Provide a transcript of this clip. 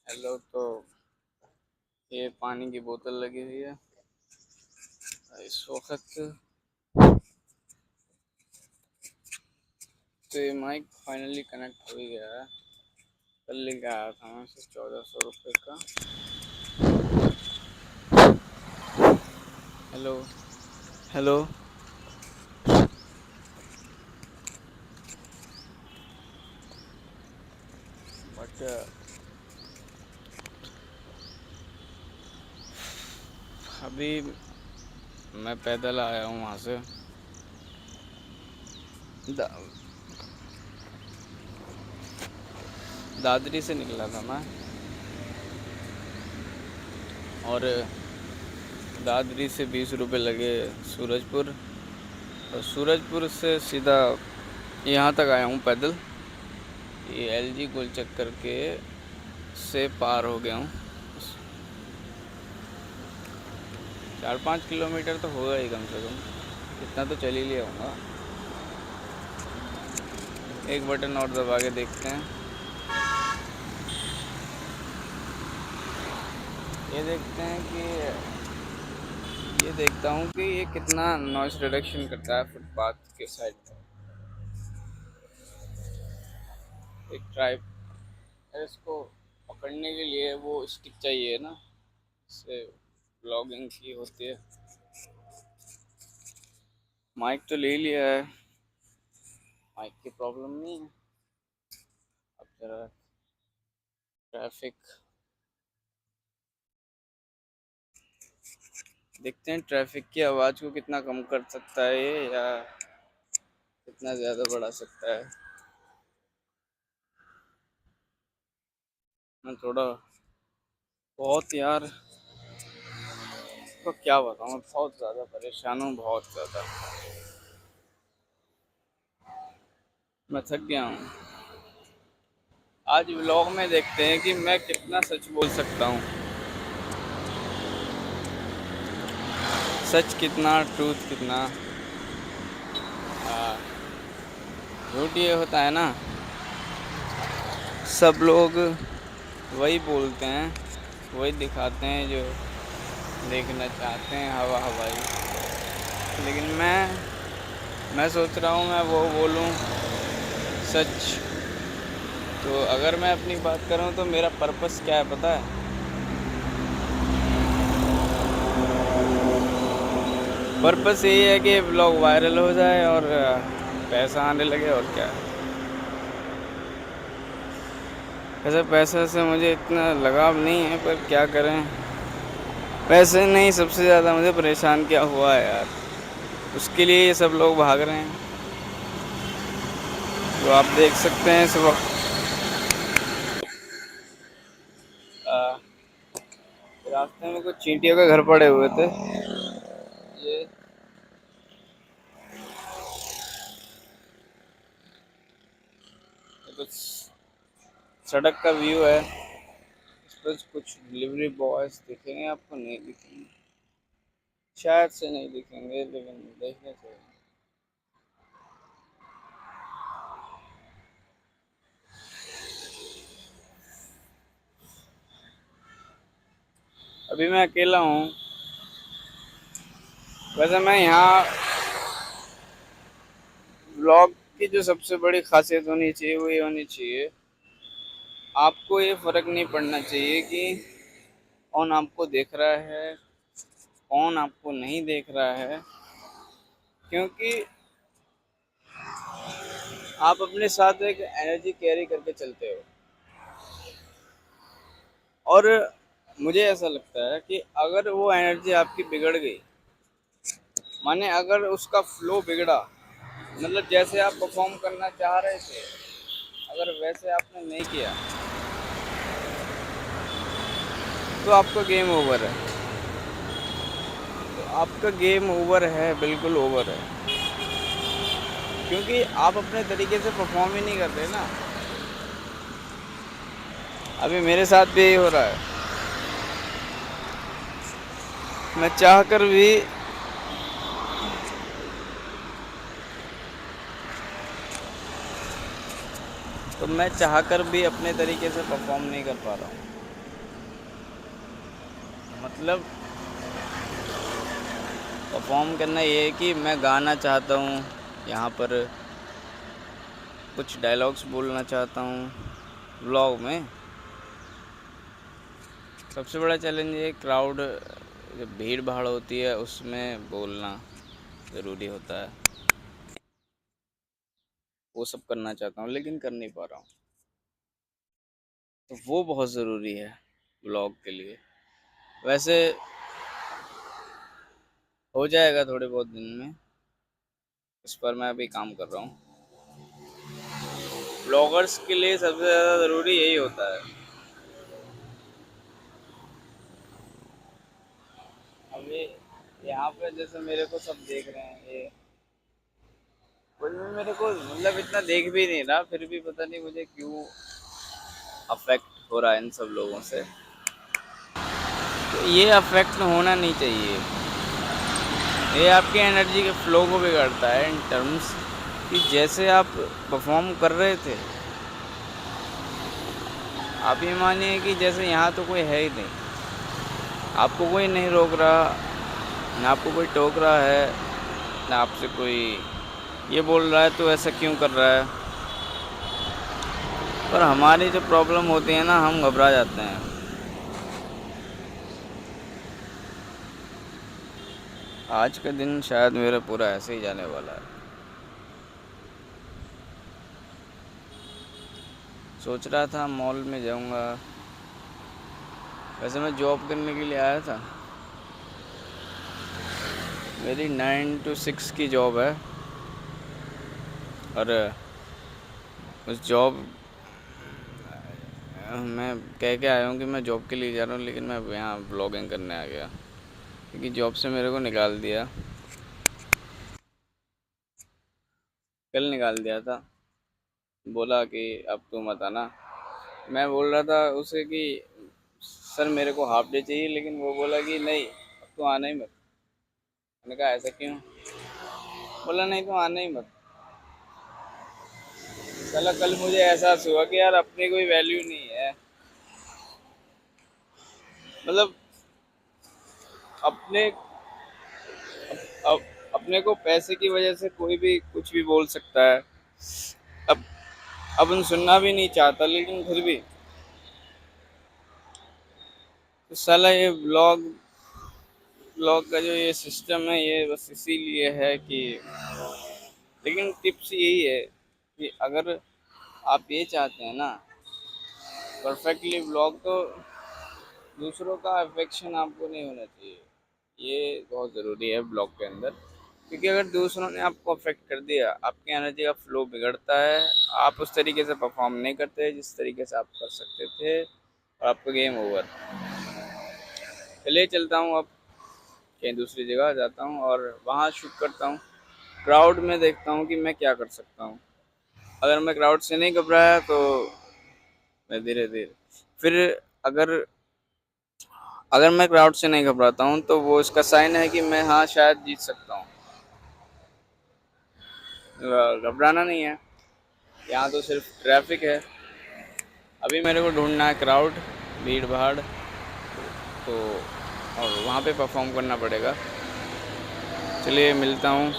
Hello. तो ये पानी की बोतल लगी हुई है इस वक्त। तो ये माइक फाइनली कनेक्ट हो ही गया है। कल लेके आया था मैं इसे 1400 रुपये का। Hello hello. बट अभी मैं पैदल आया हूँ वहाँ से। दा, दादरी से निकला था मैं, और दादरी से 20 रुपये लगे सूरजपुर, और सूरजपुर से सीधा यहाँ तक आया हूँ पैदल। ये एलजी गोल चक्कर के से पार हो गया हूँ। 4-5 किलोमीटर तो होगा ही कम से कम, इतना तो चल ही लिया होगा। एक बटन और दबा के देखते हैं। ये देखते हैं कि ये देखता हूँ कि ये कितना नॉइस रिडक्शन करता है फुटपाथ के साइड पर। एक ट्राइप इसको पकड़ने के लिए वो स्टिक चाहिए ना, इससे ब्लॉगिंग की होती है। माइक तो ले लिया है, माइक की प्रॉब्लम नहीं है। अब जरा ट्रैफिक देखते हैं, ट्रैफिक की आवाज़ को कितना कम कर सकता है ये, या कितना ज़्यादा बढ़ा सकता है। मैं थोड़ा बहुत यार, तो क्या बताऊँ, मैं बहुत ज़्यादा परेशान हूँ, बहुत ज़्यादा। मैं थक गया हूँ। आज व्लॉग में देखते हैं कि मैं कितना सच बोल सकता हूँ। सच कितना, ट्रूथ कितना। झूठ ये होता है ना, सब लोग वही बोलते हैं, वही दिखाते हैं जो देखना चाहते हैं, हवा हवाई। लेकिन मैं सोच रहा हूँ मैं वो बोलूँ सच। तो अगर मैं अपनी बात करूँ तो मेरा पर्पस क्या है पता है? पर्पस यही है कि ब्लॉग वायरल हो जाए और पैसा आने लगे, और क्या है। वैसे पैसे से मुझे इतना लगाव नहीं है, पर क्या करें। पैसे नहीं, सबसे ज़्यादा मुझे परेशान क्या हुआ है यार, उसके लिए ये सब लोग भाग रहे हैं। तो आप देख सकते हैं इस वक्त रास्ते में कुछ चींटियों के घर पड़े हुए थे। ये कुछ सड़क का व्यू है। इस पर कुछ डिलीवरी बॉयज दिखेंगे आपको? नहीं दिखेंगे, शायद से नहीं दिखेंगे, लेकिन देखने चाहिए। अभी मैं अकेला हूँ। वैसे मैं यहाँ व्लॉग की जो सबसे बड़ी खासियत होनी चाहिए वो ये होनी चाहिए, आपको ये फर्क नहीं पड़ना चाहिए कि कौन आपको देख रहा है, कौन आपको नहीं देख रहा है, क्योंकि आप अपने साथ एक एनर्जी कैरी करके चलते हो। और मुझे ऐसा लगता है कि अगर वो एनर्जी आपकी बिगड़ गई, माने अगर उसका फ्लो बिगड़ा, मतलब जैसे आप परफॉर्म करना चाह रहे थे अगर वैसे आपने नहीं किया, तो आपका गेम ओवर है। तो आपका गेम ओवर है, बिल्कुल ओवर है, क्योंकि आप अपने तरीके से परफॉर्म ही नहीं कर रहे ना। अभी मेरे साथ भी यही हो रहा है। मैं चाह कर भी मैं चाह कर भी अपने तरीके से परफॉर्म नहीं कर पा रहा हूँ। मतलब परफॉर्म करना ये है कि मैं गाना चाहता हूँ यहाँ पर, कुछ डायलॉग्स बोलना चाहता हूँ व्लॉग में। सबसे बड़ा चैलेंज ये क्राउड, जब भीड़ भाड़ होती है उसमें बोलना ज़रूरी होता है। वो सब करना चाहता हूँ लेकिन कर नहीं पा रहा हूँ, तो वो बहुत ज़रूरी है व्लॉग के लिए। वैसे हो जाएगा थोड़े बहुत दिन में, इस पर मैं अभी काम कर रहा हूँ। ब्लॉगर्स के लिए सबसे ज़्यादा ज़रूरी यही होता है। अभी यहाँ पे जैसे मेरे को सब देख रहे हैं, ये कोई भी मेरे को मतलब इतना देख भी नहीं रहा, फिर भी पता नहीं मुझे क्यों अफेक्ट हो रहा है इन सब लोगों से। तो ये अफेक्ट होना नहीं चाहिए। ये आपकी एनर्जी के फ्लो को बिगाड़ता है इन टर्म्स कि जैसे आप परफॉर्म कर रहे थे, आप ये मानिए कि जैसे यहाँ तो कोई है ही नहीं, आपको कोई नहीं रोक रहा, ना आपको कोई टोक रहा है, ना आपसे कोई ये बोल रहा है तो ऐसा क्यों कर रहा है। पर हमारी जो प्रॉब्लम होती है ना, हम घबरा जाते हैं। आज का दिन शायद मेरा पूरा ऐसे ही जाने वाला है। सोच रहा था मॉल में जाऊंगा, वैसे मैं जॉब करने के लिए आया था। मेरी 9 to 6 की जॉब है, और उस जॉब मैं कह के आया हूँ कि मैं जॉब के लिए जा रहा हूँ, लेकिन मैं यहाँ ब्लॉगिंग करने आ गया क्योंकि जॉब से मेरे को निकाल दिया, कल निकाल दिया था। बोला कि अब तू मत आना। मैं बोल रहा था उसे कि सर मेरे को हाफ डे चाहिए, लेकिन वो बोला कि नहीं अब तो आना ही मत। मैंने कहा ऐसा क्यों? बोला नहीं तो आना ही मत। चला कल मुझे एहसास हुआ कि यार अपनी कोई वैल्यू नहीं है। मतलब अपने अब अपने को पैसे की वजह से कोई भी कुछ भी बोल सकता है। अब अपन सुनना भी नहीं चाहता, लेकिन फिर भी तो साला ये ब्लॉग का जो ये सिस्टम है, ये बस इसीलिए है कि, लेकिन टिप्स यही है कि अगर आप ये चाहते हैं ना परफेक्टली ब्लॉग, तो दूसरों का अफेक्शन आपको नहीं होना चाहिए। ये बहुत ज़रूरी है ब्लॉग के अंदर, क्योंकि अगर दूसरों ने आपको अफेक्ट कर दिया, आपकी एनर्जी का फ्लो बिगड़ता है, आप उस तरीके से परफॉर्म नहीं करते जिस तरीके से आप कर सकते थे, और आपका गेम ओवर। चलिए चलता हूँ अब, कहीं दूसरी जगह जाता हूँ और वहाँ शूट करता हूँ। क्राउड में देखता हूँ कि मैं क्या कर सकता हूँ। अगर मैं क्राउड से नहीं घबराया तो मैं धीरे धीरे फिर, अगर अगर मैं क्राउड से नहीं घबराता हूँ तो वो इसका साइन है कि मैं हाँ शायद जीत सकता हूँ। घबराना नहीं है, यहाँ तो सिर्फ ट्रैफिक है। अभी मेरे को ढूंढना है क्राउड, भीड़ भाड़, तो और वहाँ पे परफॉर्म करना पड़ेगा। चलिए मिलता हूँ।